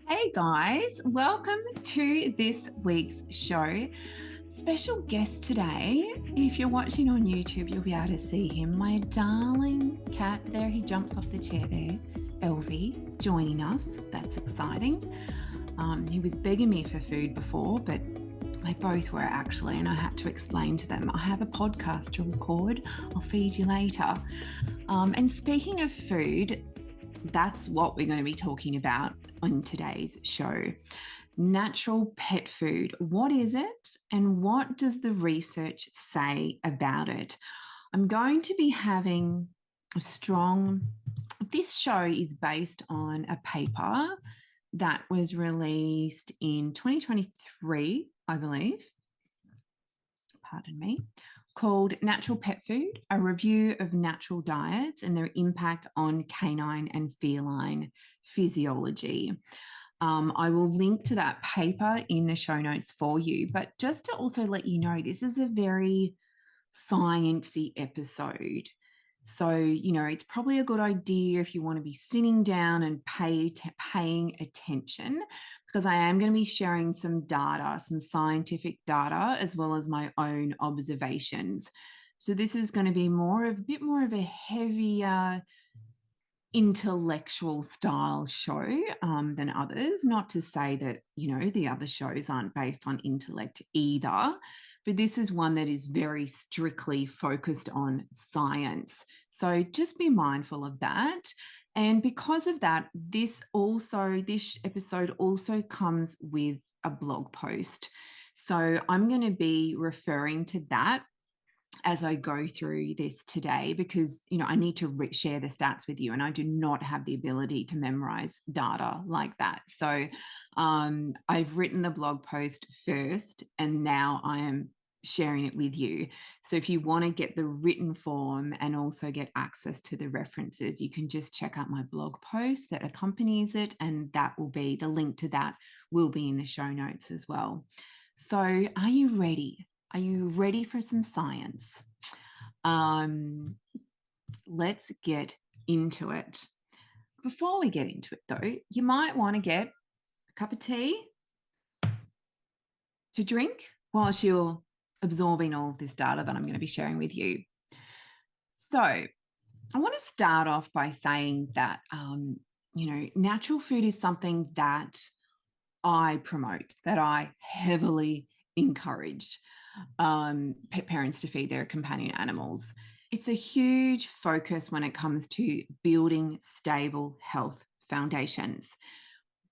Hey guys, welcome to this week's show. Special guest today. If you're watching on YouTube, you'll be able to see him. My darling cat there, he jumps off the chair there. Elvie joining us. That's exciting. He was begging me for food before, but they both were actually, and I had to explain to them, I have a podcast to record. I'll feed you later. And speaking of food, that's what we're going to be talking about on today's show. Natural pet food. What is it and what does the research say about it? I'm going to be having this show is based on a paper that was released in 2023, I believe. Pardon me. Called Natural Pet Food, a review of natural diets and their impact on canine and feline physiology. I will link to that paper in the show notes for you, but just to also let you know, this is a very sciencey episode. So, it's probably a good idea if you want to be sitting down and paying attention, because I am going to be sharing some data, some scientific data, as well as my own observations. So this is going to be a bit more of a heavier intellectual style show than others. Not to say that, the other shows aren't based on intellect either, but this is one that is very strictly focused on science. So just be mindful of that. And because of that, this episode also comes with a blog post. So I'm going to be referring to that as I go through this today, because I need to share the stats with you, and I do not have the ability to memorize data like that. So I've written the blog post first, and now I am sharing it with you. So if you want to get the written form and also get access to the references, you can just check out my blog post that accompanies it, and the link to that will be in the show notes as well. So are you ready? Are you ready for some science? Let's get into it. Before we get into it, though, you might want to get a cup of tea to drink whilst you're absorbing all of this data that I'm going to be sharing with you. So I want to start off by saying that, natural food is something that I promote, that I heavily encourage pet parents to feed their companion animals. It's a huge focus when it comes to building stable health foundations.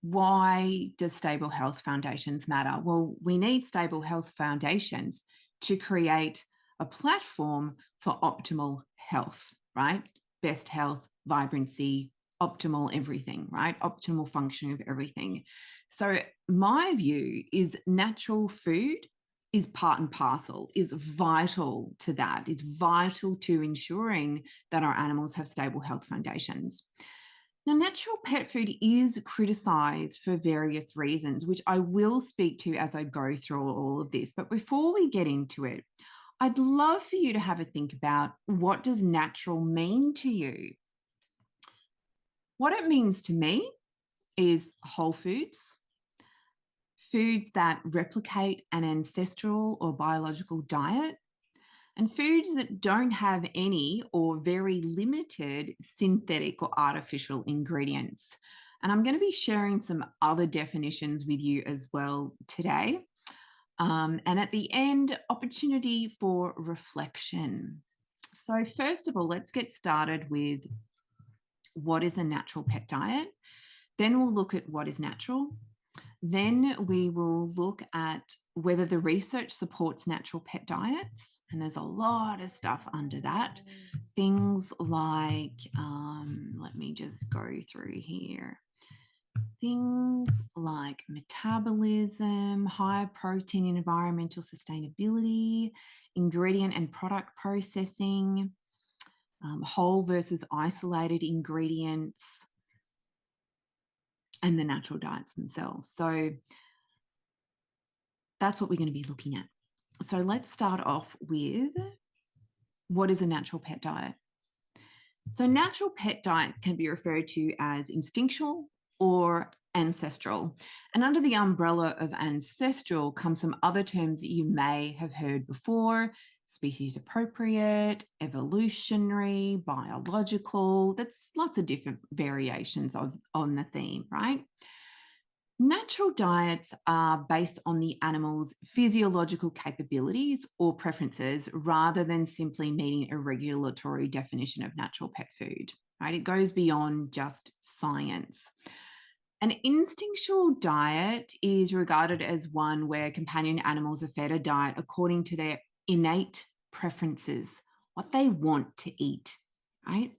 Why does stable health foundations matter? Well, we need stable health foundations to create a platform for optimal health, right? Best health, vibrancy, optimal everything, right? Optimal function of everything. So my view is natural food is part and parcel, is vital to that. It's vital to ensuring that our animals have stable health foundations. Now, natural pet food is criticised for various reasons, which I will speak to as I go through all of this. But before we get into it, I'd love for you to have a think about, what does natural mean to you? What it means to me is whole foods, foods that replicate an ancestral or biological diet, and foods that don't have any or very limited synthetic or artificial ingredients. And I'm going to be sharing some other definitions with you as well today. And at the end, opportunity for reflection. So first of all, let's get started with what is a natural pet diet. Then we'll look at what is natural. Then we will look at whether the research supports natural pet diets. And there's a lot of stuff under that. Things like, let me just go through here. Things like metabolism, high protein and environmental sustainability, ingredient and product processing, whole versus isolated ingredients, and the natural diets themselves. So that's what we're going to be looking at. So let's start off with, what is a natural pet diet? So natural pet diets can be referred to as instinctual, or ancestral. And under the umbrella of ancestral come some other terms that you may have heard before: species appropriate, evolutionary, biological. That's lots of different variations on the theme, right? Natural diets are based on the animal's physiological capabilities or preferences rather than simply meeting a regulatory definition of natural pet food, right? It goes beyond just science. An instinctual diet is regarded as one where companion animals are fed a diet according to their innate preferences, what they want to eat, right?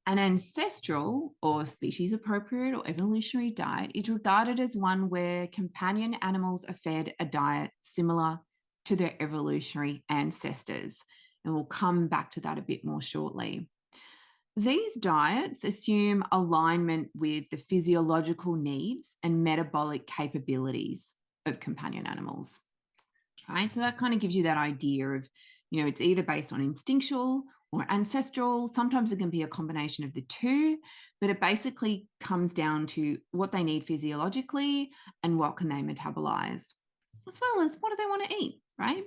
An ancestral or species appropriate or evolutionary diet is regarded as one where companion animals are fed a diet similar to their evolutionary ancestors. And we'll come back to that a bit more shortly. These diets assume alignment with the physiological needs and metabolic capabilities of companion animals. Right? So that kind of gives you that idea of, it's either based on instinctual or ancestral. Sometimes it can be a combination of the two, but it basically comes down to what they need physiologically and what can they metabolize, as well as what do they want to eat, right?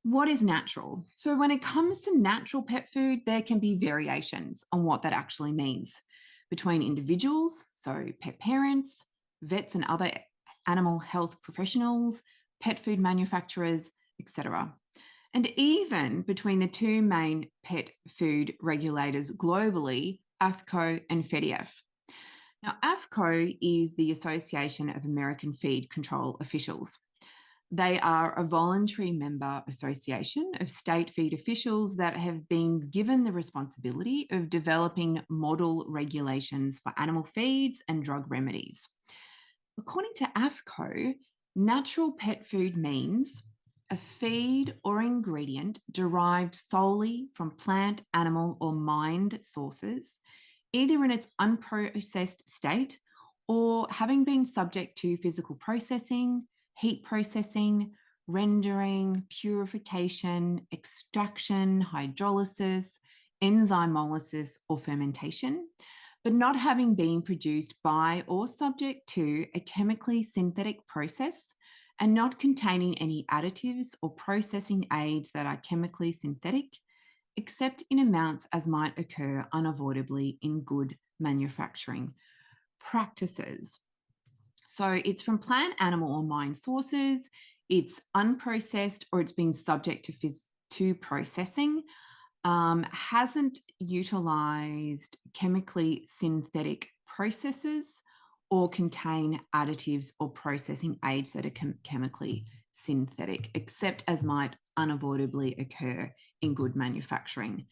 What is natural? So when it comes to natural pet food, there can be variations on what that actually means between individuals, so pet parents, vets and other animal health professionals, pet food manufacturers, etc. And even between the two main pet food regulators globally, AFCO and FEDIAF. Now, AFCO is the Association of American Feed Control Officials. They are a voluntary member association of state feed officials that have been given the responsibility of developing model regulations for animal feeds and drug remedies. According to AFCO, natural pet food means a feed or ingredient derived solely from plant, animal, or mined sources, either in its unprocessed state or having been subject to physical processing, heat processing, rendering, purification, extraction, hydrolysis, enzymolysis, or fermentation, but not having been produced by or subject to a chemically synthetic process and not containing any additives or processing aids that are chemically synthetic, except in amounts as might occur unavoidably in good manufacturing practices. So it's from plant, animal, or mine sources. It's unprocessed or it's been subject to processing, hasn't utilized chemically synthetic processes or contain additives or processing aids that are chemically synthetic, except as might unavoidably occur in good manufacturing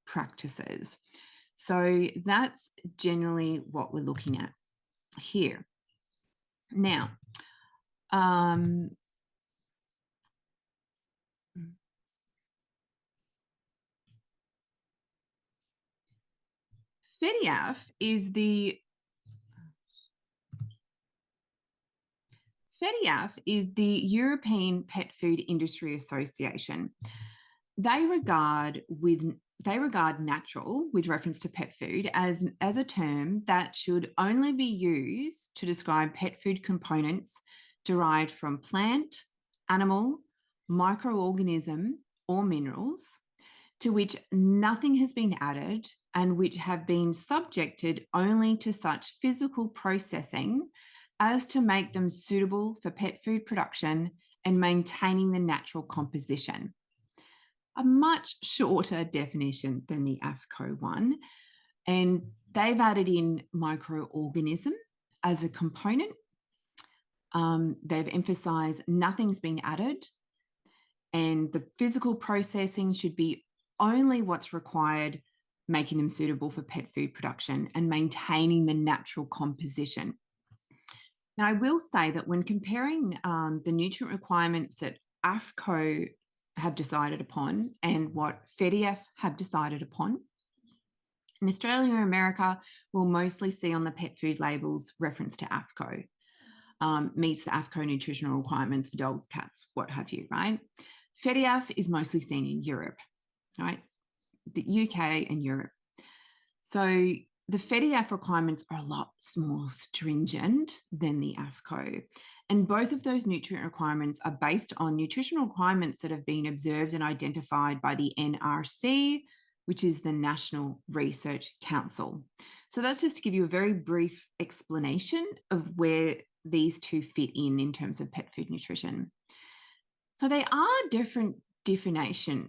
practices. So that's generally what we're looking at here. Now, FEDIAF is the European Pet Food Industry Association. They regard natural, with reference to pet food, as a term that should only be used to describe pet food components derived from plant, animal, microorganism, or minerals, to which nothing has been added and which have been subjected only to such physical processing as to make them suitable for pet food production and maintaining the natural composition. A much shorter definition than the AFCO one, and they've added in microorganism as a component. They've emphasized nothing's been added, and the physical processing should be only what's required, making them suitable for pet food production and maintaining the natural composition. Now, I will say that when comparing the nutrient requirements that AFCO have decided upon and what FEDIAF have decided upon, in Australia and America, we'll mostly see on the pet food labels reference to AFCO, meets the AFCO nutritional requirements for dogs, cats, what have you, right? FEDIAF is mostly seen in Europe, right? The UK and Europe. So the FEDIAF requirements are a lot more stringent than the AFCO. And both of those nutrient requirements are based on nutritional requirements that have been observed and identified by the NRC, which is the National Research Council. So that's just to give you a very brief explanation of where these two fit in terms of pet food nutrition. So they are different definitions,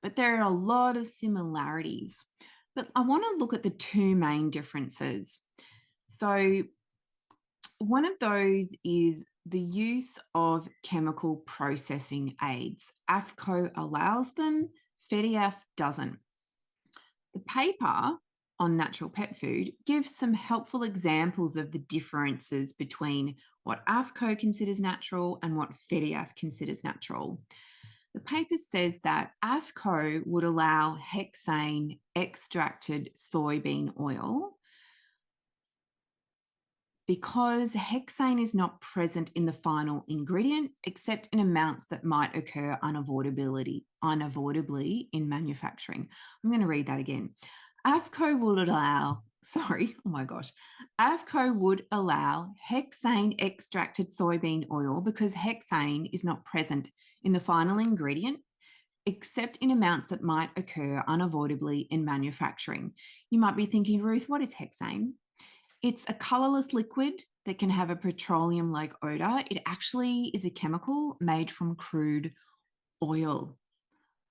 but there are a lot of similarities. But I want to look at the two main differences. So one of those is the use of chemical processing aids. AFCO allows them, FEDIAF doesn't. The paper on natural pet food gives some helpful examples of the differences between what AFCO considers natural and what FEDIAF considers natural. The paper says that AFCO would allow hexane extracted soybean oil because hexane is not present in the final ingredient except in amounts that might occur unavoidably in manufacturing. I'm going to read that again. AFCO would allow hexane extracted soybean oil because hexane is not present in the final ingredient except in amounts that might occur unavoidably in manufacturing. You might be thinking, Ruth, what is hexane? It's a colorless liquid that can have a petroleum-like odor. It actually is a chemical made from crude oil.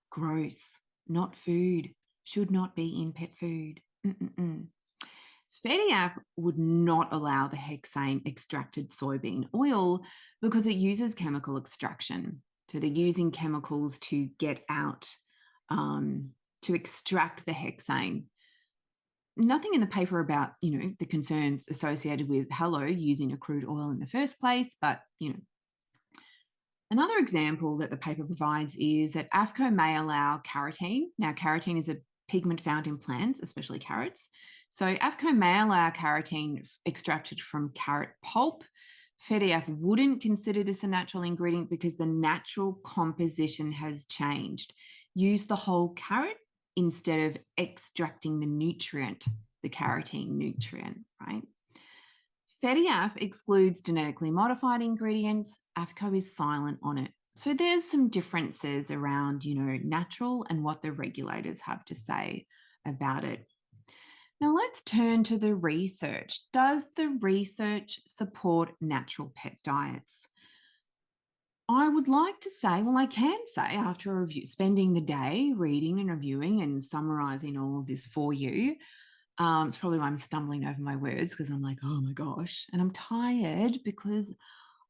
Gross, not food, should not be in pet food. FEDIAF would not allow the hexane extracted soybean oil because it uses chemical extraction. So they're using chemicals to get out, to extract the hexane. Nothing in the paper about, the concerns associated with using a crude oil in the first place, but, Another example that the paper provides is that AFCO may allow carotene. Now, carotene is a pigment found in plants, especially carrots. So AFCO may allow carotene extracted from carrot pulp. FEDIAF wouldn't consider this a natural ingredient because the natural composition has changed. Use the whole carrot instead of extracting the nutrient, the carotene nutrient, right? FEDIAF excludes genetically modified ingredients. AFCO is silent on it. So there's some differences around, natural and what the regulators have to say about it. Now let's turn to the research. Does the research support natural pet diets? I would like to say, I can say after a review, spending the day reading and reviewing and summarizing all of this for you, it's probably why I'm stumbling over my words because I'm like, oh my gosh. And I'm tired because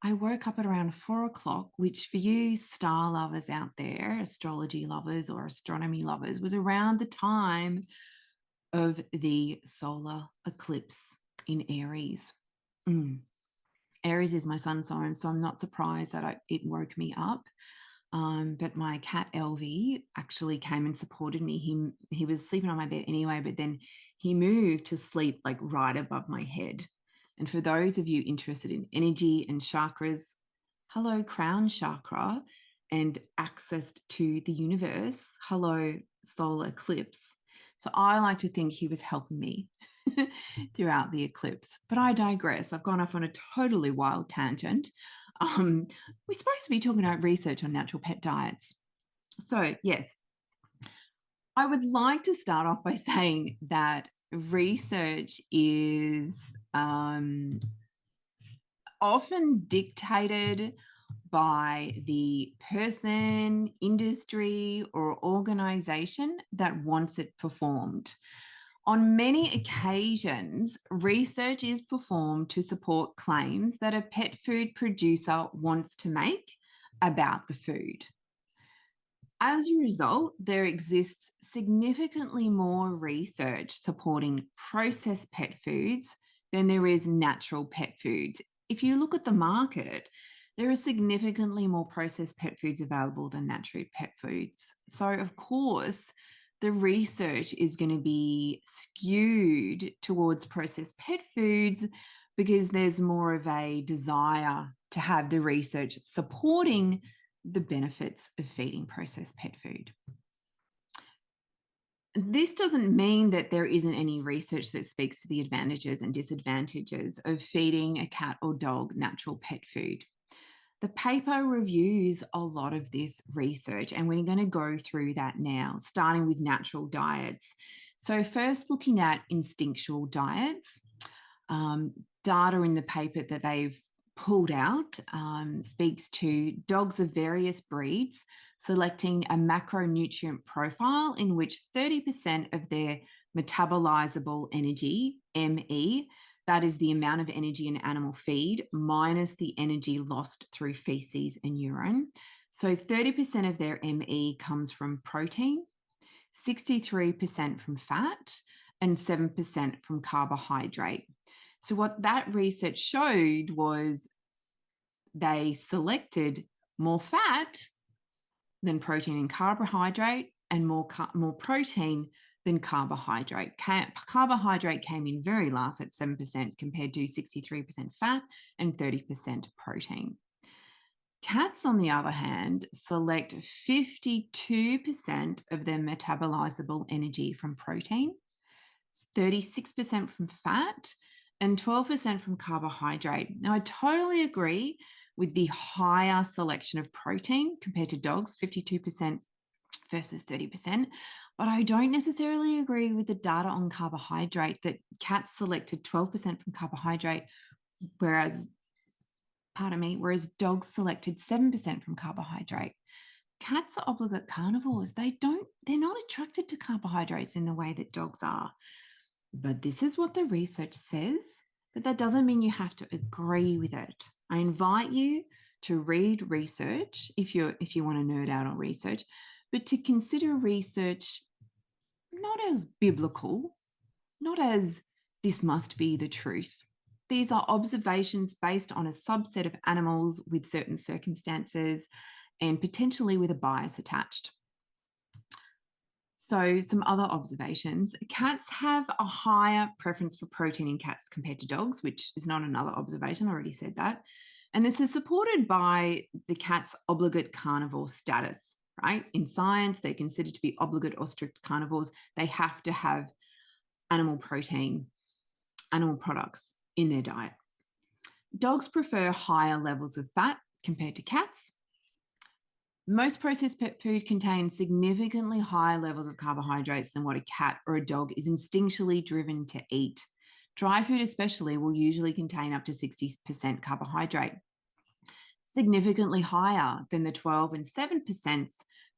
I woke up at around 4 o'clock, which for you star lovers out there, astrology lovers or astronomy lovers, was around the time of the solar eclipse in Aries. Aries is my sun sign, so I'm not surprised that it woke me up. But my cat Elvie actually came and supported me. He was sleeping on my bed anyway, but then he moved to sleep like right above my head. And for those of you interested in energy and chakras, hello crown chakra and access to the universe, hello solar eclipse. So I like to think he was helping me throughout the eclipse. But I digress. I've gone off on a totally wild tangent. We're supposed to be talking about research on natural pet diets. So yes, I would like to start off by saying that research is often dictated by the person, industry, or organization that wants it performed. On many occasions, research is performed to support claims that a pet food producer wants to make about the food. As a result, there exists significantly more research supporting processed pet foods than there is natural pet foods. If you look at the market, there are significantly more processed pet foods available than natural pet foods. So, of course, the research is going to be skewed towards processed pet foods because there's more of a desire to have the research supporting the benefits of feeding processed pet food. This doesn't mean that there isn't any research that speaks to the advantages and disadvantages of feeding a cat or dog natural pet food. The paper reviews a lot of this research, and we're going to go through that now, starting with natural diets. So, first, looking at instinctual diets, data in the paper that they've pulled out speaks to dogs of various breeds selecting a macronutrient profile in which 30% of their metabolizable energy, ME, that is the amount of energy in animal feed minus the energy lost through feces and urine. So 30% of their ME comes from protein, 63% from fat, and 7% from carbohydrate. So what that research showed was they selected more fat than protein and carbohydrate, and more protein than carbohydrate. Carbohydrate came in very last at 7% compared to 63% fat and 30% protein. Cats, on the other hand, select 52% of their metabolizable energy from protein, 36% from fat, and 12% from carbohydrate. Now, I totally agree with the higher selection of protein compared to dogs, 52% versus 30%. But I don't necessarily agree with the data on carbohydrate that cats selected 12% from carbohydrate, whereas dogs selected 7% from carbohydrate. Cats are obligate carnivores. They're not attracted to carbohydrates in the way that dogs are. But this is what the research says, but that doesn't mean you have to agree with it. I invite you to read research if you want to nerd out on research, but to consider research not as biblical, not as this must be the truth. These are observations based on a subset of animals with certain circumstances and potentially with a bias attached. So, some other observations. Cats have a higher preference for protein in cats compared to dogs, which is not another observation. I already said that. And this is supported by the cat's obligate carnivore status, right? In science, they're considered to be obligate or strict carnivores. They have to have animal protein, animal products in their diet. Dogs prefer higher levels of fat compared to cats. Most processed pet food contains significantly higher levels of carbohydrates than what a cat or a dog is instinctually driven to eat. Dry food especially will usually contain up to 60% carbohydrate, significantly higher than the 12 and 7%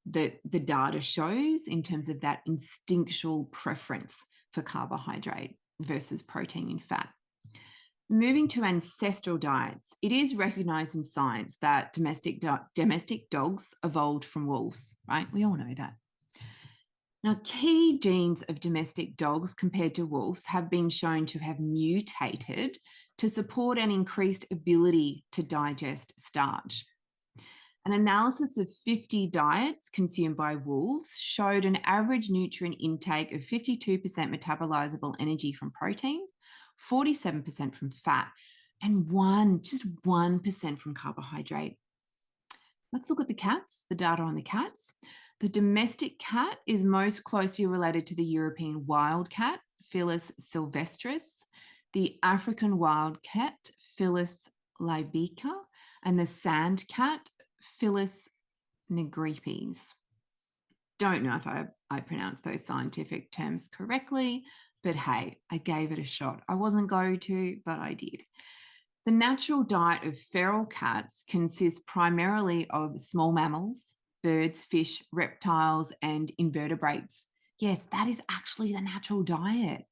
that the data shows in terms of that instinctual preference for carbohydrate versus protein and fat. Moving to ancestral diets, it is recognized in science that domestic dogs evolved from wolves, right? We all know that. Now, key genes of domestic dogs compared to wolves have been shown to have mutated to support an increased ability to digest starch. An analysis of 50 diets consumed by wolves showed an average nutrient intake of 52% metabolizable energy from protein, 47% from fat, and just 1% from carbohydrate. Let's look at the cats, the data on the cats. The domestic cat is most closely related to the European wild cat, Felis sylvestris, the African wild cat, Felis libica, and the sand cat, Felis nigripes. Don't know if I pronounced those scientific terms correctly, but hey, I gave it a shot. I wasn't going to, but I did. The natural diet of feral cats consists primarily of small mammals, birds, fish, reptiles, and invertebrates. Yes, that is actually the natural diet.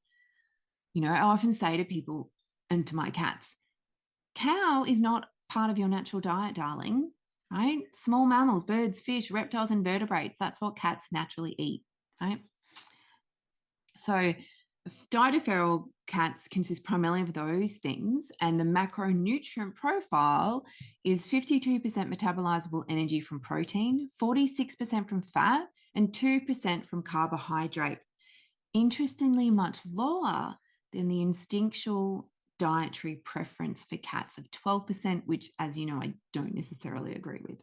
You know, I often say to people and to my cats, cow is not part of your natural diet, darling, right? Small mammals, birds, fish, reptiles, and vertebrates. That's what cats naturally eat, right? So diet of feral cats consists primarily of those things, and the macronutrient profile is 52% metabolizable energy from protein, 46% from fat, and 2% from carbohydrate. Interestingly, much lower than the instinctual dietary preference for cats of 12%, which, as you know, I don't necessarily agree with.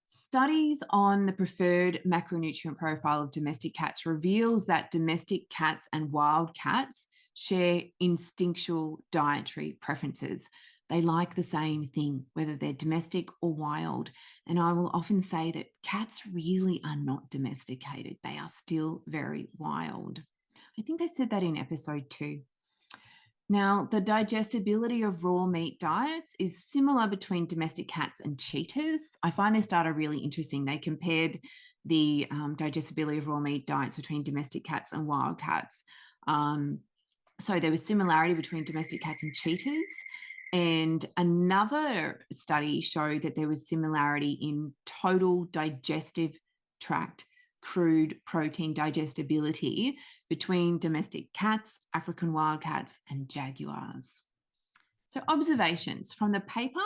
Studies on the preferred macronutrient profile of domestic cats reveals that domestic cats and wild cats share instinctual dietary preferences. They like the same thing, whether they're domestic or wild. And I will often say that cats really are not domesticated. They are still very wild. I think I said that in episode 2. Now, the digestibility of raw meat diets is similar between domestic cats and cheetahs. I find this data really interesting. They compared the digestibility of raw meat diets between domestic cats and wild cats. So there was similarity between domestic cats and cheetahs. And another study showed that there was similarity in total digestive tract crude protein digestibility between domestic cats, African wildcats, and jaguars. So observations from the paper,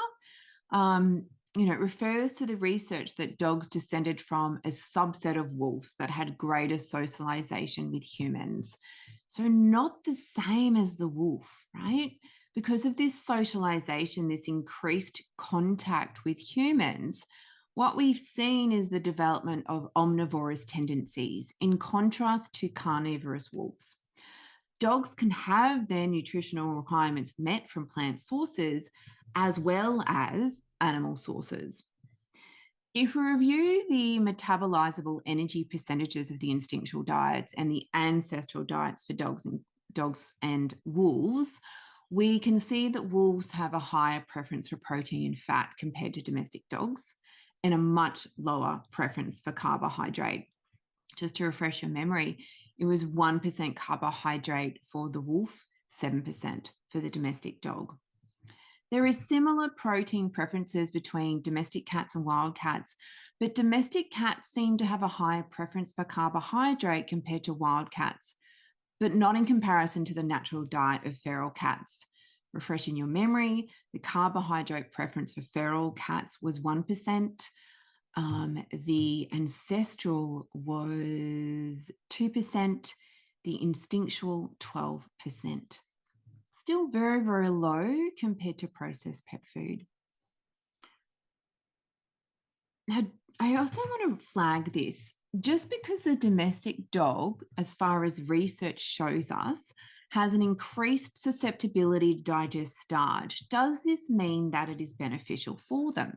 it refers to the research that dogs descended from a subset of wolves that had greater socialization with humans. So not the same as the wolf, right? Because of this socialization, this increased contact with humans, what we've seen is the development of omnivorous tendencies in contrast to carnivorous wolves. Dogs can have their nutritional requirements met from plant sources as well as animal sources. If we review the metabolizable energy percentages of the instinctual diets and the ancestral diets for dogs and wolves, we can see that wolves have a higher preference for protein and fat compared to domestic dogs, and a much lower preference for carbohydrate. Just to refresh your memory, it was 1% carbohydrate for the wolf, 7% for the domestic dog. There is similar protein preferences between domestic cats and wild cats, but domestic cats seem to have a higher preference for carbohydrate compared to wild cats, but not in comparison to the natural diet of feral cats. Refreshing your memory, the carbohydrate preference for feral cats was 1%. The ancestral was 2%, the instinctual 12%. Still very, very low compared to processed pet food. Now, I also want to flag this. Just because the domestic dog, as far as research shows us, has an increased susceptibility to digest starch, does this mean that it is beneficial for them?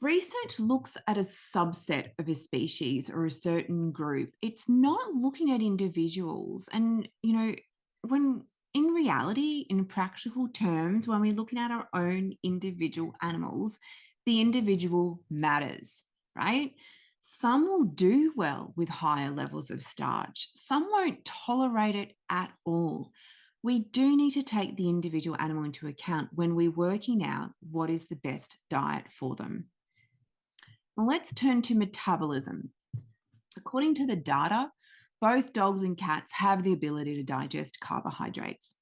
Research looks at a subset of a species or a certain group. It's not looking at individuals. And, when in reality, in practical terms, when we're looking at our own individual animals, the individual matters, right? Some will do well with higher levels of starch. Some won't tolerate it at all. We do need to take the individual animal into account when we're working out what is the best diet for them. Well, let's turn to metabolism. According to the data, both dogs and cats have the ability to digest carbohydrates.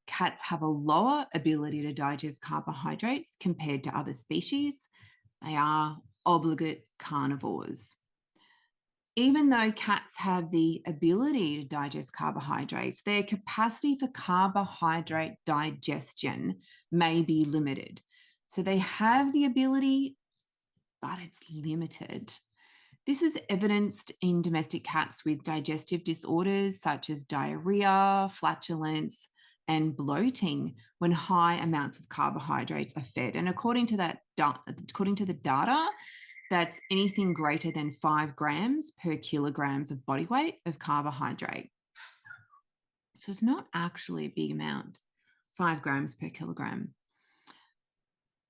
Cats have a lower ability to digest carbohydrates compared to other species. They are obligate carnivores. Even though cats have the ability to digest carbohydrates, their capacity for carbohydrate digestion may be limited. So they have the ability, but it's limited. This is evidenced in domestic cats with digestive disorders such as diarrhea, flatulence, and bloating when high amounts of carbohydrates are fed. And according to the data, that's anything greater than 5 grams per kilograms of body weight of carbohydrate. So it's not actually a big amount, 5 grams per kilogram.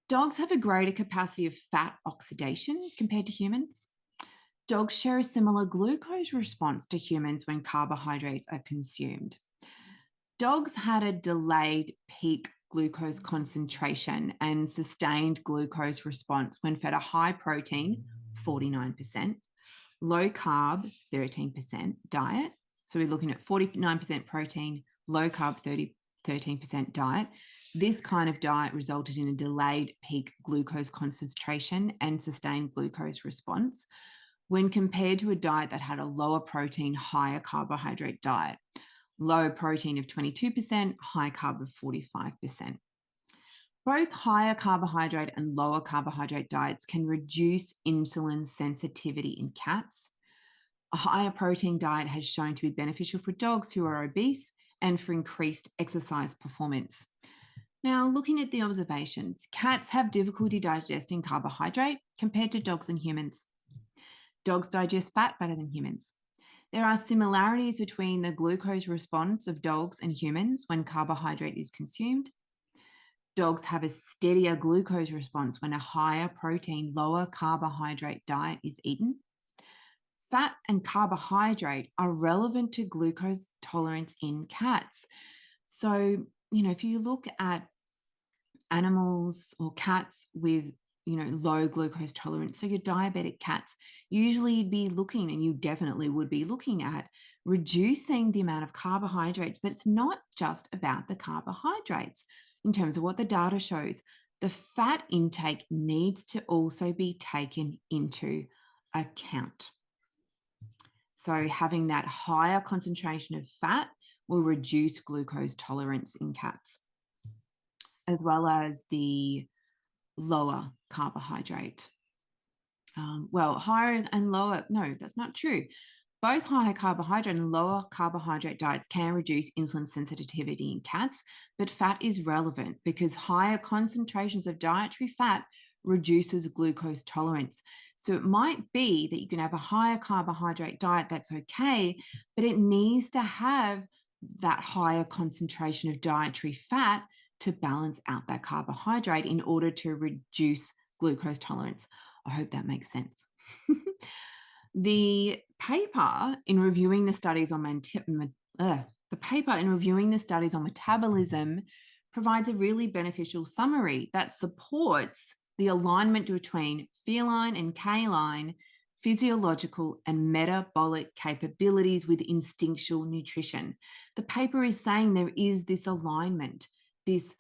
Dogs have a greater capacity of fat oxidation compared to humans. Dogs share a similar glucose response to humans when carbohydrates are consumed. Dogs had a delayed peak glucose concentration and sustained glucose response when fed a high protein, 49%, low carb, 13% diet. So we're looking at 49% protein, low carb, 13% diet. This kind of diet resulted in a delayed peak glucose concentration and sustained glucose response when compared to a diet that had a lower protein, higher carbohydrate diet. Low protein of 22%, high carb of 45%. Both higher carbohydrate and lower carbohydrate diets can reduce insulin sensitivity in cats. A higher protein diet has shown to be beneficial for dogs who are obese and for increased exercise performance. Now, looking at the observations, cats have difficulty digesting carbohydrate compared to dogs and humans. Dogs digest fat better than humans. There are similarities between the glucose response of dogs and humans when carbohydrate is consumed. Dogs have a steadier glucose response when a higher protein, lower carbohydrate diet is eaten. Fat and carbohydrate are relevant to glucose tolerance in cats. So, if you look at animals or cats with low glucose tolerance, so your diabetic cats, usually you'd be looking, and you definitely would be looking at reducing the amount of carbohydrates. But it's not just about the carbohydrates in terms of what the data shows. The fat intake needs to also be taken into account. So having that higher concentration of fat will reduce glucose tolerance in cats, as well as the lower carbohydrate. Higher and lower, no, that's not true. Both higher carbohydrate and lower carbohydrate diets can reduce insulin sensitivity in cats, but fat is relevant because higher concentrations of dietary fat reduces glucose tolerance. So it might be that you can have a higher carbohydrate diet, that's okay, but it needs to have that higher concentration of dietary fat to balance out that carbohydrate in order to reduce glucose tolerance. I hope that makes sense. The paper in reviewing the studies on metabolism provides a really beneficial summary that supports the alignment between feline and canine physiological and metabolic capabilities with instinctual nutrition. The paper is saying there is this alignment, these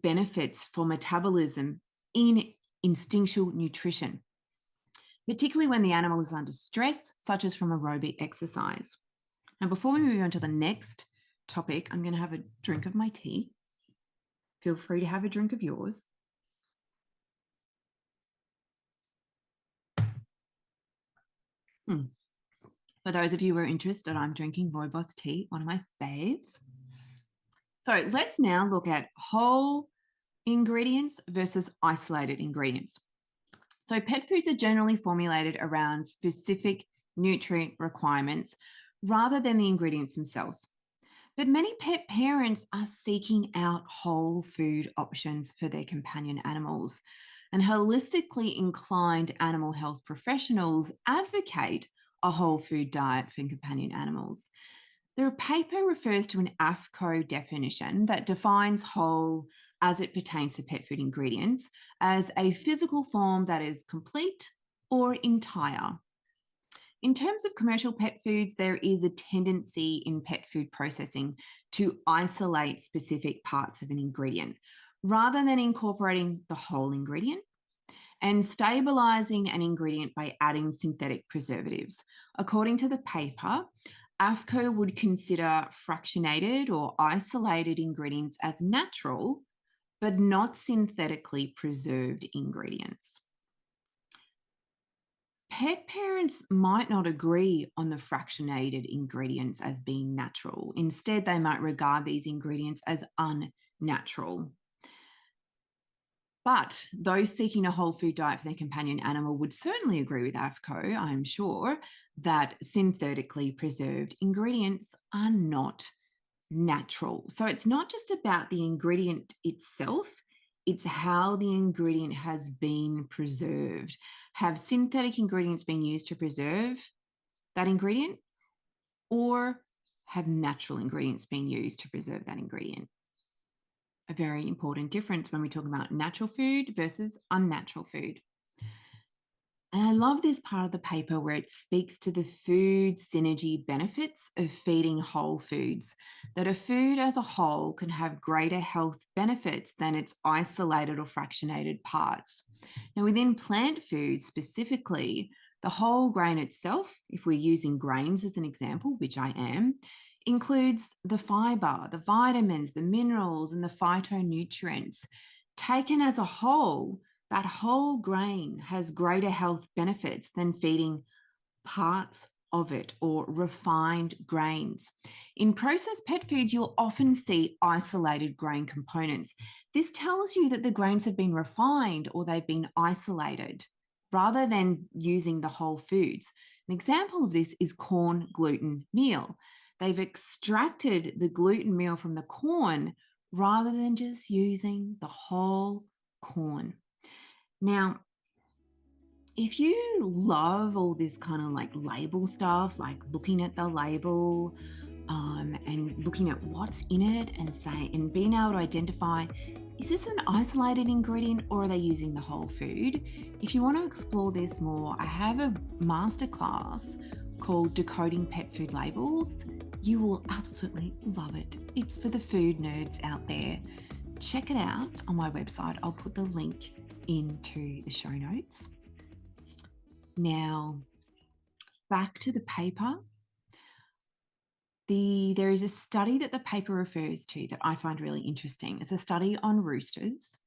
benefits for metabolism in instinctual nutrition, particularly when the animal is under stress, such as from aerobic exercise. Now, before we move on to the next topic, I'm going to have a drink of my tea. Feel free to have a drink of yours. For those of you who are interested, I'm drinking Rooibos tea, one of my faves. So let's now look at whole ingredients versus isolated ingredients. So pet foods are generally formulated around specific nutrient requirements rather than the ingredients themselves. But many pet parents are seeking out whole food options for their companion animals, and holistically inclined animal health professionals advocate a whole food diet for companion animals. The paper refers to an AFCO definition that defines whole as it pertains to pet food ingredients as a physical form that is complete or entire. In terms of commercial pet foods, there is a tendency in pet food processing to isolate specific parts of an ingredient rather than incorporating the whole ingredient and stabilizing an ingredient by adding synthetic preservatives. According to the paper, AFCO would consider fractionated or isolated ingredients as natural, but not synthetically preserved ingredients. Pet parents might not agree on the fractionated ingredients as being natural. Instead, they might regard these ingredients as unnatural. But those seeking a whole food diet for their companion animal would certainly agree with AFCO, I'm sure, that synthetically preserved ingredients are not natural. So it's not just about the ingredient itself, it's how the ingredient has been preserved. Have synthetic ingredients been used to preserve that ingredient, or have natural ingredients been used to preserve that ingredient? A very important difference when we talk about natural food versus unnatural food. And I love this part of the paper where it speaks to the food synergy benefits of feeding whole foods, that a food as a whole can have greater health benefits than its isolated or fractionated parts. Now, within plant foods specifically, the whole grain itself, if we're using grains as an example, which I am, includes the fiber, the vitamins, the minerals, and the phytonutrients. Taken as a whole, that whole grain has greater health benefits than feeding parts of it or refined grains. In processed pet foods, you'll often see isolated grain components. This tells you that the grains have been refined or they've been isolated rather than using the whole foods. An example of this is corn gluten meal. They've extracted the gluten meal from the corn rather than just using the whole corn. Now, if you love all this kind of like label stuff, like looking at the label and looking at what's in it and being able to identify, is this an isolated ingredient or are they using the whole food? If you want to explore this more, I have a masterclass called Decoding Pet Food Labels. You will absolutely love it. It's for the food nerds out there. Check it out on my website. I'll put the link into the show notes. Now, back to the paper. There is a study that the paper refers to that I find really interesting. It's a study on roosters.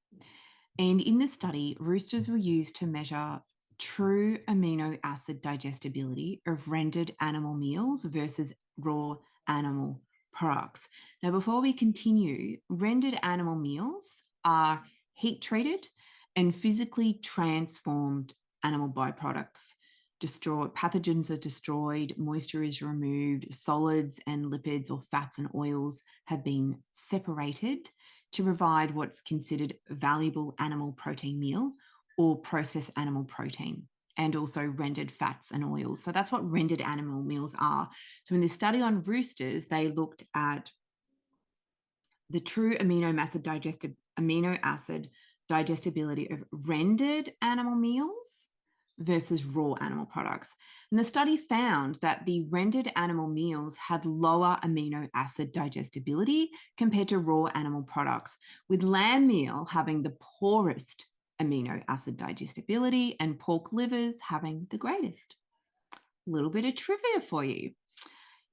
And in the study, roosters were used to measure true amino acid digestibility of rendered animal meals versus raw animal products. Now, before we continue, rendered animal meals are heat treated and physically transformed animal byproducts. Pathogens are destroyed, moisture is removed, solids and lipids or fats and oils have been separated to provide what's considered valuable animal protein meal or processed animal protein, and also rendered fats and oils. So that's what rendered animal meals are. So in this study on roosters, they looked at the true amino acid digestibility of rendered animal meals versus raw animal products. And the study found that the rendered animal meals had lower amino acid digestibility compared to raw animal products, with lamb meal having the poorest amino acid digestibility and pork livers having the greatest. A little bit of trivia for you.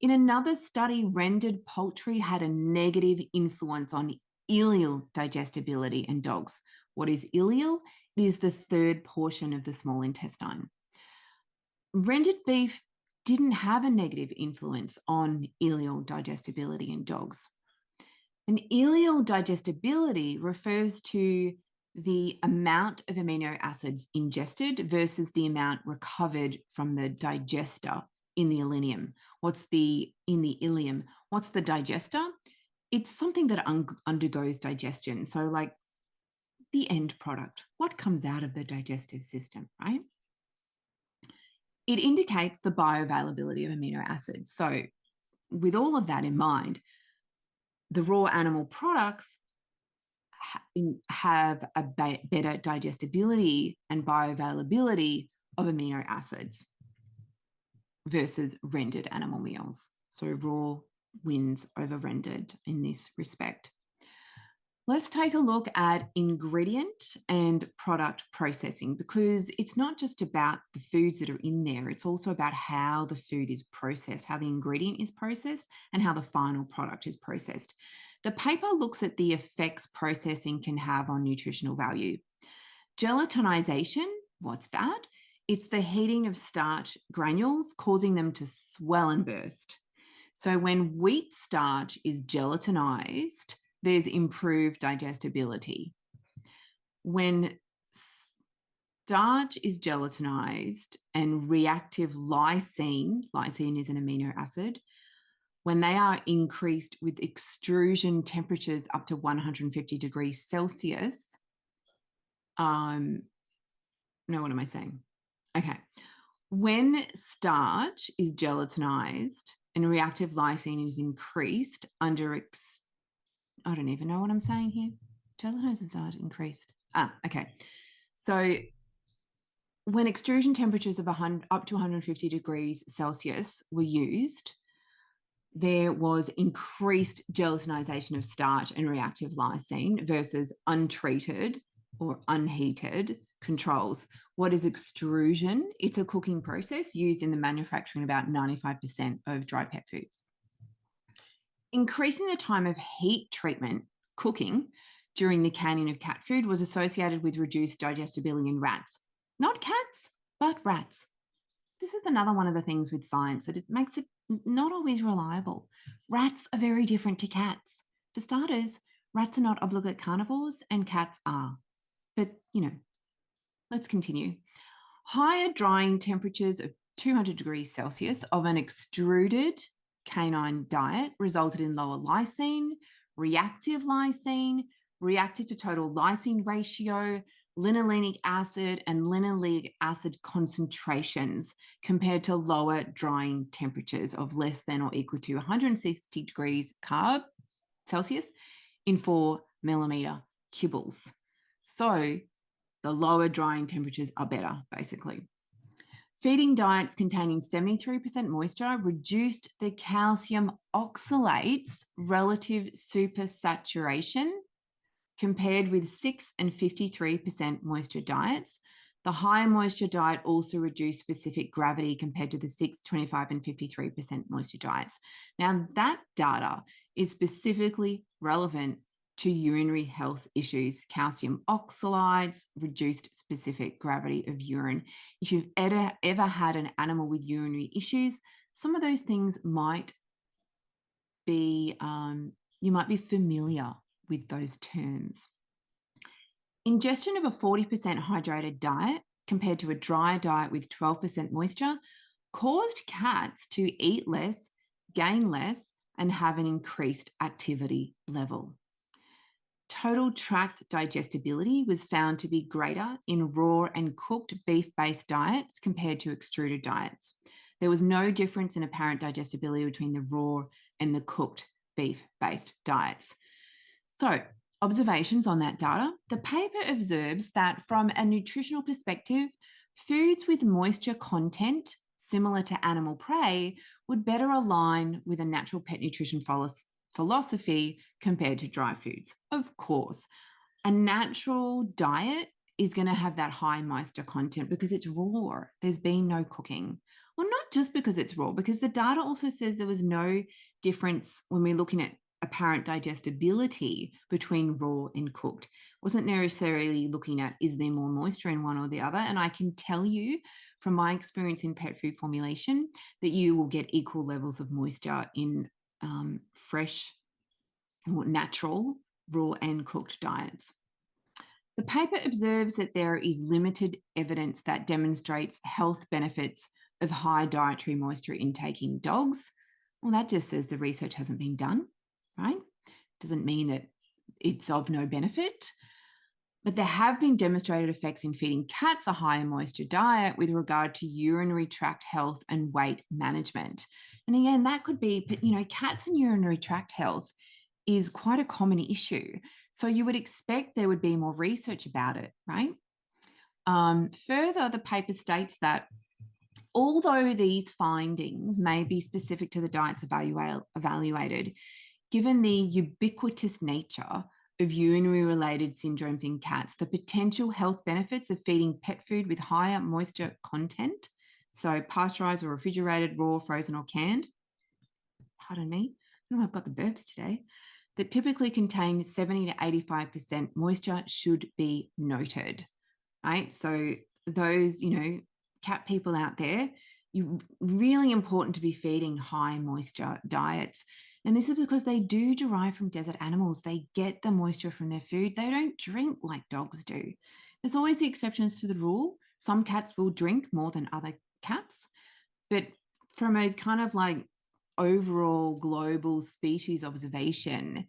In another study, rendered poultry had a negative influence on ileal digestibility in dogs. What is ileal? It is the third portion of the small intestine. Rendered beef didn't have a negative influence on ileal digestibility in dogs. And ileal digestibility refers to the amount of amino acids ingested versus the amount recovered from the digester in the ileum. What's the digester? It's something that undergoes digestion. So like the end product, what comes out of the digestive system, right? It indicates the bioavailability of amino acids. So with all of that in mind, the raw animal products have a better digestibility and bioavailability of amino acids versus rendered animal meals. So raw wins over rendered in this respect. Let's take a look at ingredient and product processing, because it's not just about the foods that are in there, it's also about how the food is processed, how the ingredient is processed, and how the final product is processed. The paper looks at the effects processing can have on nutritional value. Gelatinization, what's that? It's the heating of starch granules, causing them to swell and burst. So when wheat starch is gelatinized, there's improved digestibility. When starch is gelatinized and reactive lysine is an amino acid, when they are increased with extrusion temperatures up to 150 degrees Celsius, no, what am I saying? Okay. When starch is gelatinized and reactive lysine is increased under I don't even know what I'm saying here. Gelatinized and starch increased. Okay. So when extrusion temperatures of up to 150 degrees Celsius were used, there was increased gelatinization of starch and reactive lysine versus untreated or unheated controls. What is extrusion? It's a cooking process used in the manufacturing about 95% of dry pet foods. Increasing the time of heat treatment, cooking, during the canning of cat food was associated with reduced digestibility in rats. Not cats, but rats. This is another one of the things with science that it makes it not always reliable. Rats are very different to cats. For starters, rats are not obligate carnivores and cats are. But, let's continue. Higher drying temperatures of 200 degrees Celsius of an extruded canine diet resulted in lower lysine, reactive to total lysine ratio, linolenic acid, and linoleic acid concentrations compared to lower drying temperatures of less than or equal to 160 degrees Celsius in 4 millimeter kibbles. So the lower drying temperatures are better, basically. Feeding diets containing 73% moisture reduced the calcium oxalate's relative supersaturation compared with 6 and 53% moisture diets. The higher moisture diet also reduced specific gravity compared to the 6, 25, and 53% moisture diets. Now, that data is specifically relevant to urinary health issues, calcium oxalates, reduced specific gravity of urine. If you've ever had an animal with urinary issues, some of those things might be, you might be familiar with those terms. Ingestion of a 40% hydrated diet compared to a dry diet with 12% moisture caused cats to eat less, gain less, and have an increased activity level. Total tract digestibility was found to be greater in raw and cooked beef-based diets compared to extruded diets. There was no difference in apparent digestibility between the raw and the cooked beef-based diets. So, observations on that data. The paper observes that from a nutritional perspective, foods with moisture content similar to animal prey would better align with a natural pet nutrition philosophy compared to dry foods. Of course, a natural diet is going to have that high moisture content because it's raw. There's been no cooking. Well, not just because it's raw, because the data also says there was no difference when we're looking at apparent digestibility between raw and cooked. Wasn't necessarily looking at is there more moisture in one or the other. And I can tell you from my experience in pet food formulation that you will get equal levels of moisture in fresh or natural, raw and cooked diets. The paper observes that there is limited evidence that demonstrates health benefits of high dietary moisture intake in dogs. Well, that just says the research hasn't been done, right? Doesn't mean that it's of no benefit. But there have been demonstrated effects in feeding cats a higher moisture diet with regard to urinary tract health and weight management. And again, that could be, cats and urinary tract health is quite a common issue. So you would expect there would be more research about it, right? Further, the paper states that although these findings may be specific to the diets evaluated, given the ubiquitous nature of urinary-related syndromes in cats, the potential health benefits of feeding pet food with higher moisture content, so pasteurized or refrigerated, raw, frozen, or canned, pardon me, I've got the burps today, that typically contain 70 to 85% moisture should be noted, right? So those, cat people out there, really important to be feeding high moisture diets. And this is because they do derive from desert animals. They get the moisture from their food. They don't drink like dogs do. There's always the exceptions to the rule. Some cats will drink more than other cats. But from a kind of like overall global species observation,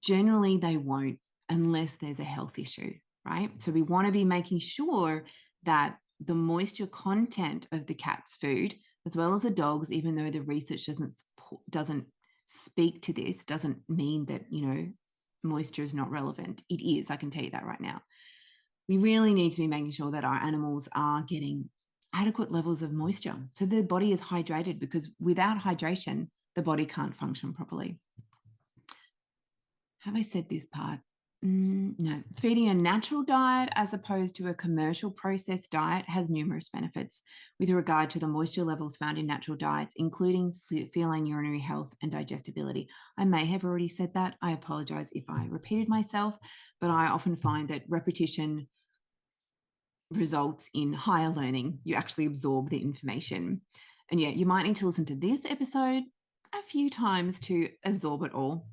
generally they won't unless there's a health issue, right? So we want to be making sure that the moisture content of the cat's food, as well as the dog's, even though the research doesn't speak to this, doesn't mean that, moisture is not relevant. It is, I can tell you that right now. We really need to be making sure that our animals are getting adequate levels of moisture so the body is hydrated, because without hydration, the body can't function properly. Have I said this part? No, feeding a natural diet as opposed to a commercial processed diet has numerous benefits with regard to the moisture levels found in natural diets, including feline urinary health and digestibility. I may have already said that. I apologize if I repeated myself, but I often find that repetition results in higher learning. You actually absorb the information. And yeah, you might need to listen to this episode a few times to absorb it all.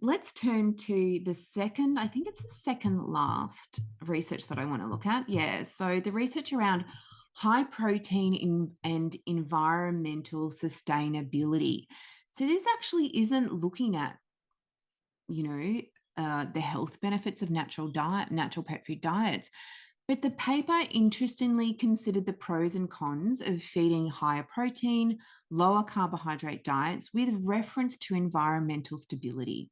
Let's turn to the second, I think it's the second last research that I want to look at. Yeah, so the research around high protein and environmental sustainability. So this actually isn't looking at, the health benefits of natural pet food diets. But the paper interestingly considered the pros and cons of feeding higher protein, lower carbohydrate diets with reference to environmental stability.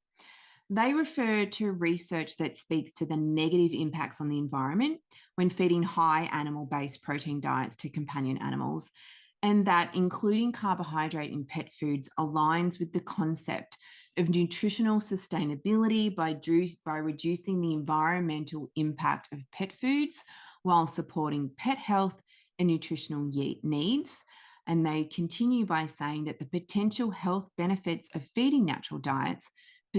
They refer to research that speaks to the negative impacts on the environment when feeding high animal based protein diets to companion animals, and that including carbohydrate in pet foods aligns with the concept of nutritional sustainability by reducing the environmental impact of pet foods while supporting pet health and nutritional needs. And they continue by saying that the potential health benefits of feeding natural diets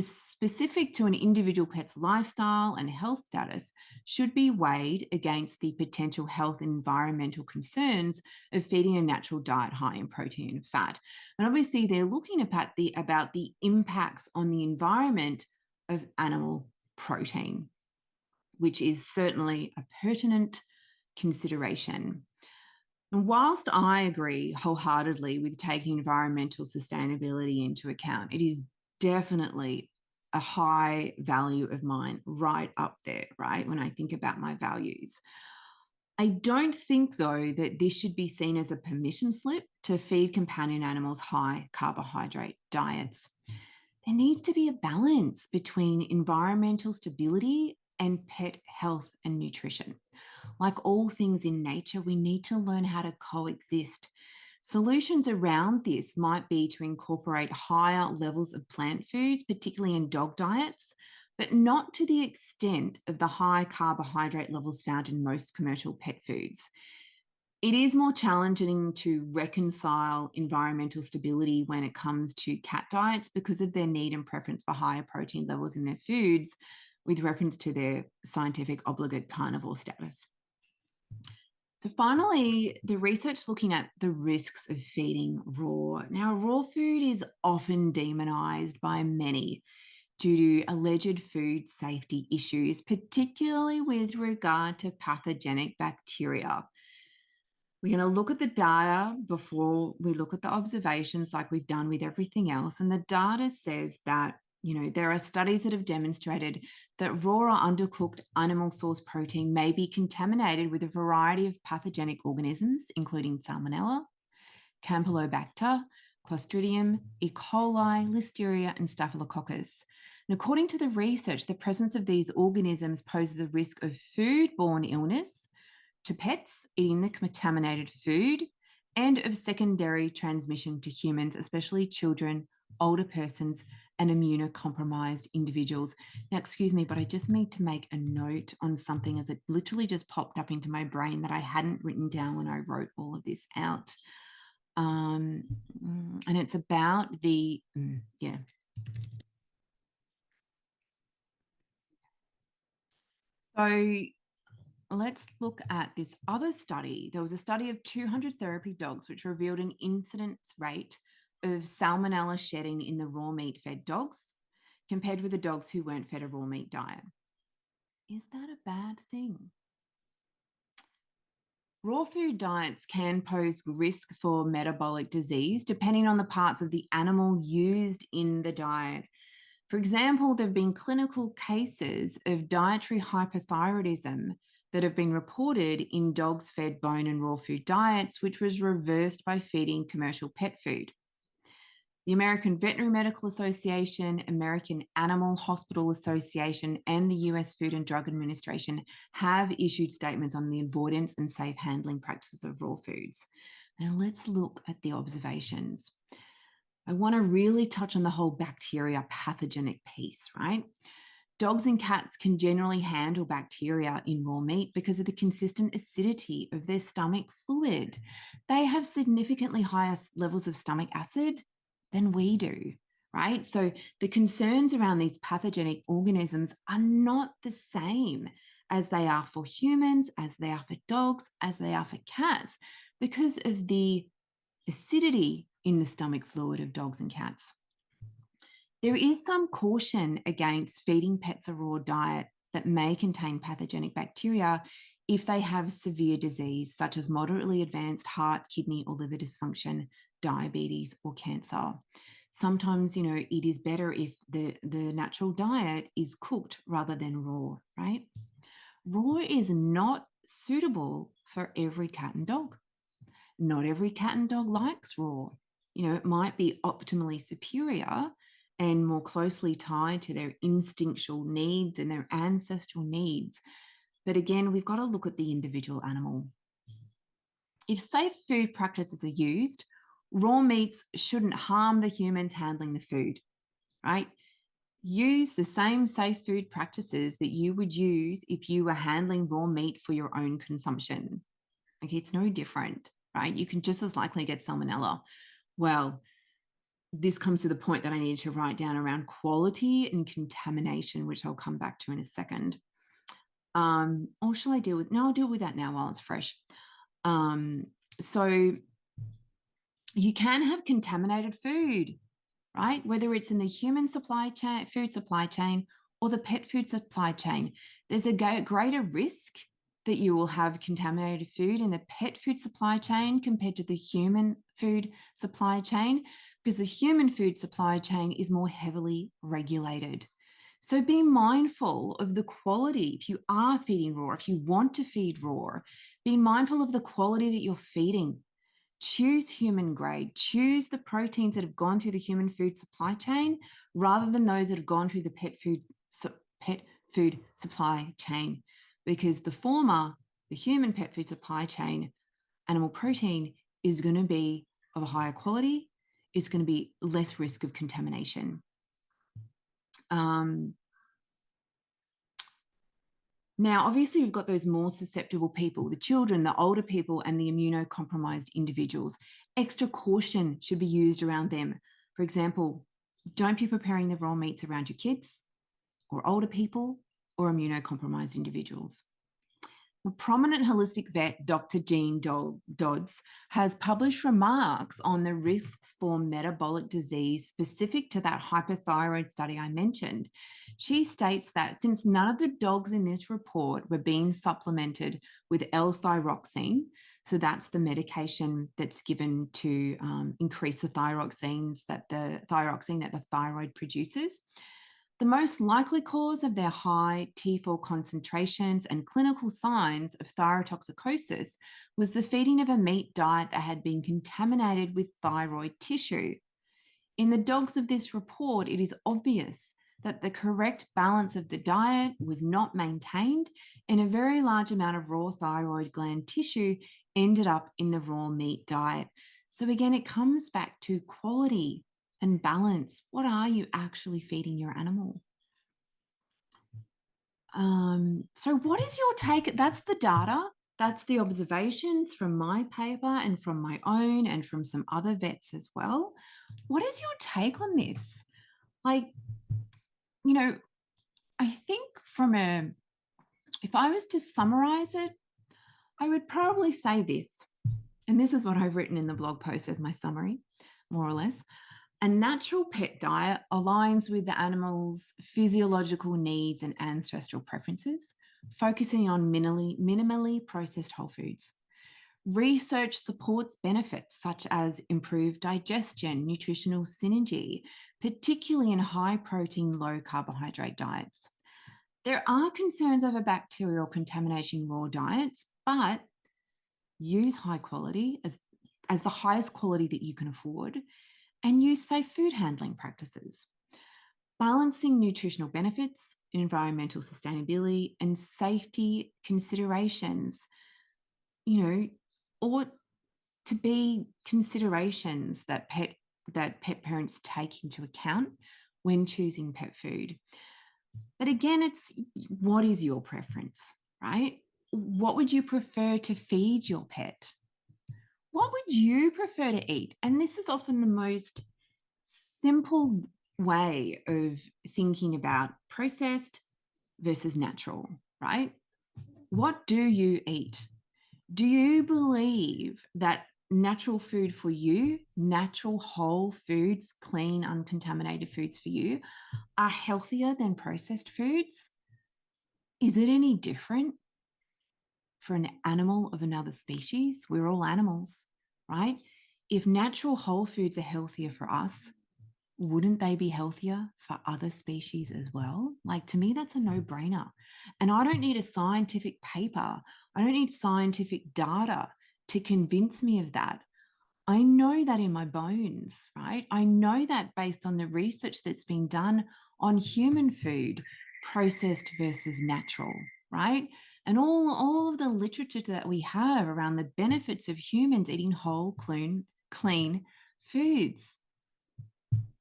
specific to an individual pet's lifestyle and health status should be weighed against the potential health and environmental concerns of feeding a natural diet high in protein and fat. And obviously, they're looking about the impacts on the environment of animal protein, which is certainly a pertinent consideration. And whilst I agree wholeheartedly with taking environmental sustainability into account, it is definitely a high value of mine, right up there, right? When I think about my values. I don't think, though, that this should be seen as a permission slip to feed companion animals high carbohydrate diets. There needs to be a balance between environmental stability and pet health and nutrition. Like all things in nature, we need to learn how to coexist. Solutions around this might be to incorporate higher levels of plant foods, particularly in dog diets, but not to the extent of the high carbohydrate levels found in most commercial pet foods. It is more challenging to reconcile environmental stability when it comes to cat diets because of their need and preference for higher protein levels in their foods with reference to their scientific obligate carnivore status. So finally, the research looking at the risks of feeding raw. Now, raw food is often demonized by many due to alleged food safety issues, particularly with regard to pathogenic bacteria. We're going to look at the data before we look at the observations like we've done with everything else. And the data says that, there are studies that have demonstrated that raw or undercooked animal source protein may be contaminated with a variety of pathogenic organisms, including Salmonella, Campylobacter, Clostridium, E. coli, Listeria, and Staphylococcus. And according to the research, the presence of these organisms poses a risk of foodborne illness to pets eating the contaminated food and of secondary transmission to humans, especially children, older persons, and immunocompromised individuals. Now, excuse me, but I just need to make a note on something as it literally just popped up into my brain that I hadn't written down when I wrote all of this out. And it's about the, yeah. So let's look at this other study. There was a study of 200 therapy dogs, which revealed an incidence rate of salmonella shedding in the raw meat fed dogs compared with the dogs who weren't fed a raw meat diet. Is that a bad thing? Raw food diets can pose risk for metabolic disease depending on the parts of the animal used in the diet. For example, there have been clinical cases of dietary hypothyroidism that have been reported in dogs fed bone and raw food diets, which was reversed by feeding commercial pet food. The American Veterinary Medical Association, American Animal Hospital Association, and the US Food and Drug Administration have issued statements on the avoidance and safe handling practices of raw foods. Now let's look at the observations. I want to really touch on the whole bacteria pathogenic piece, right? Dogs and cats can generally handle bacteria in raw meat because of the consistent acidity of their stomach fluid. They have significantly higher levels of stomach acid than we do, right? So the concerns around these pathogenic organisms are not the same as they are for humans, as they are for dogs, as they are for cats, because of the acidity in the stomach fluid of dogs and cats. There is some caution against feeding pets a raw diet that may contain pathogenic bacteria if they have severe disease, such as moderately advanced heart, kidney, or liver dysfunction, diabetes, or cancer. Sometimes, it is better if the natural diet is cooked rather than raw, right? Raw is not suitable for every cat and dog. Not every cat and dog likes raw. It might be optimally superior and more closely tied to their instinctual needs and their ancestral needs. But again, we've got to look at the individual animal. If safe food practices are used, raw meats shouldn't harm the humans handling the food, right? Use the same safe food practices that you would use if you were handling raw meat for your own consumption. Okay, it's no different, right? You can just as likely get salmonella. Well, this comes to the point that I needed to write down around quality and contamination, which I'll come back to in a second. Or shall I deal with? No, I'll deal with that now while it's fresh. So you can have contaminated food, right? Whether it's in the human supply chain, food supply chain, or the pet food supply chain, there's a greater risk that you will have contaminated food in the pet food supply chain compared to the human food supply chain, because the human food supply chain is more heavily regulated. So be mindful of the quality. If you are feeding raw, if you want to feed raw, be mindful of the quality that you're feeding. Choose human grade, choose the proteins that have gone through the human food supply chain rather than those that have gone through the pet food supply chain, because the former, the human pet food supply chain, animal protein is going to be of a higher quality, it's going to be less risk of contamination. Now, obviously, we've got those more susceptible people, the children, the older people, and the immunocompromised individuals. Extra caution should be used around them. For example, don't be preparing the raw meats around your kids or older people or immunocompromised individuals. A prominent holistic vet, Dr. Jean Dodds, has published remarks on the risks for metabolic disease specific to that hypothyroid study I mentioned. She states that since none of the dogs in this report were being supplemented with L-thyroxine, so that's the medication that's given to increase the thyroxine that the thyroid produces, the most likely cause of their high T4 concentrations and clinical signs of thyrotoxicosis was the feeding of a meat diet that had been contaminated with thyroid tissue. In the dogs of this report, it is obvious that the correct balance of the diet was not maintained, and a very large amount of raw thyroid gland tissue ended up in the raw meat diet. So again, it comes back to quality and balance. What are you actually feeding your animal? So what is your take? That's the data. That's the observations from my paper and from my own and from some other vets as well. What is your take on this? I think if I was to summarize it, I would probably say this, and this is what I've written in the blog post as my summary, more or less. A natural pet diet aligns with the animal's physiological needs and ancestral preferences, focusing on minimally processed whole foods. Research supports benefits such as improved digestion, nutritional synergy, particularly in high protein, low carbohydrate diets. There are concerns over bacterial contamination in raw diets, but use high quality as the highest quality that you can afford, and use safe food handling practices. Balancing nutritional benefits, environmental sustainability, and safety considerations, ought to be considerations that pet parents take into account when choosing pet food. But again, it's what is your preference, right? What would you prefer to feed your pet? What would you prefer to eat? And this is often the most simple way of thinking about processed versus natural, right? What do you eat? Do you believe that natural food for you, natural whole foods, clean, uncontaminated foods for you, are healthier than processed foods? Is it any different for an animal of another species? We're all animals, right? If natural whole foods are healthier for us, wouldn't they be healthier for other species as well? Like, to me, that's a no-brainer. And I don't need a scientific paper. I don't need scientific data to convince me of that. I know that in my bones, right? I know that based on the research that's been done on human food, processed versus natural, right? And all of the literature that we have around the benefits of humans eating whole, clean foods.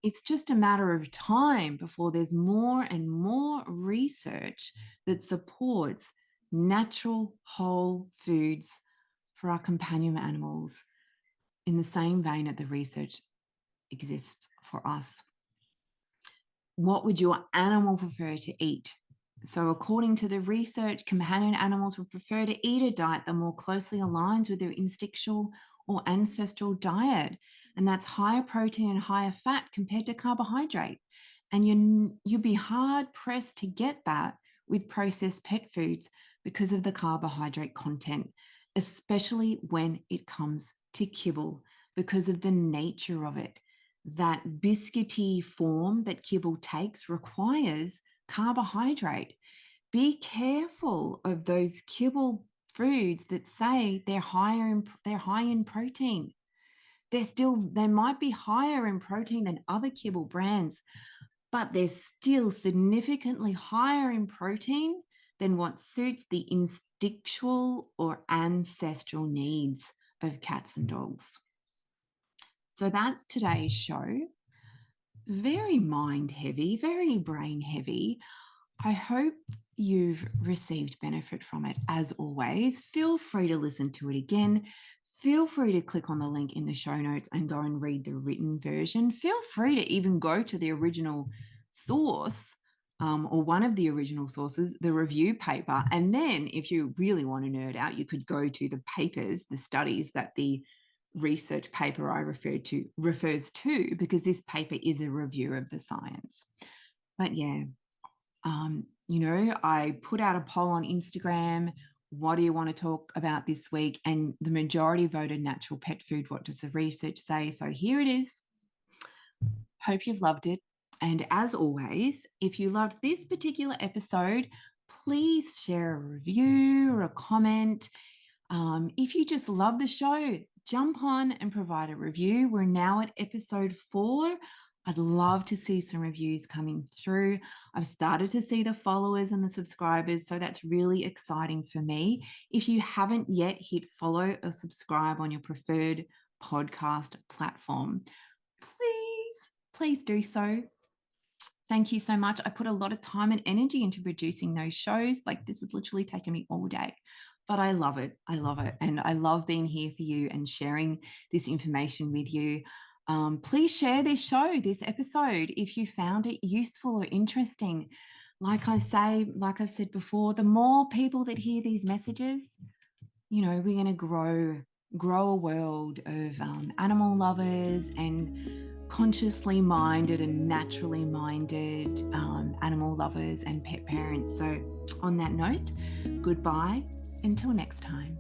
It's just a matter of time before there's more and more research that supports natural whole foods for our companion animals in the same vein that the research exists for us. What would your animal prefer to eat? So, according to the research, companion animals would prefer to eat a diet that more closely aligns with their instinctual or ancestral diet. And that's higher protein and higher fat compared to carbohydrate. And you'd be hard pressed to get that with processed pet foods because of the carbohydrate content, especially when it comes to kibble, because of the nature of it. That biscuity form that kibble takes requires carbohydrate. Be careful of those kibble foods that say they're high in protein. They might be higher in protein than other kibble brands, but they're still significantly higher in protein than what suits the instinctual or ancestral needs of cats and dogs. So that's today's show. Very mind heavy, very brain heavy. I hope you've received benefit from it. As always, feel free to listen to it again. Feel free to click on the link in the show notes and go and read the written version. Feel free to even go to the original source, or one of the original sources, the review paper. And then if you really want to nerd out, you could go to the papers, the studies that the research paper I referred to refers to, because this paper is a review of the science. But yeah, I put out a poll on Instagram. What do you want to talk about this week? And the majority voted natural pet food. What does the research say? So here it is. Hope you've loved it. And as always, if you loved this particular episode, please share a review or a comment. If you just love the show, jump on and provide a review. We're now at episode 4. I'd love to see some reviews coming through. I've started to see the followers and the subscribers, so that's really exciting for me. If you haven't yet hit follow or subscribe on your preferred podcast platform, please do so. Thank you so much. I put a lot of time and energy into producing those shows. Like, this has literally taken me all day, but I love it. I love it. And I love being here for you and sharing this information with you. Please share this show, this episode, if you found it useful or interesting. Like I've said before, the more people that hear these messages, we're going to grow a world of animal lovers and consciously minded and naturally minded animal lovers and pet parents. So on that note, goodbye until next time.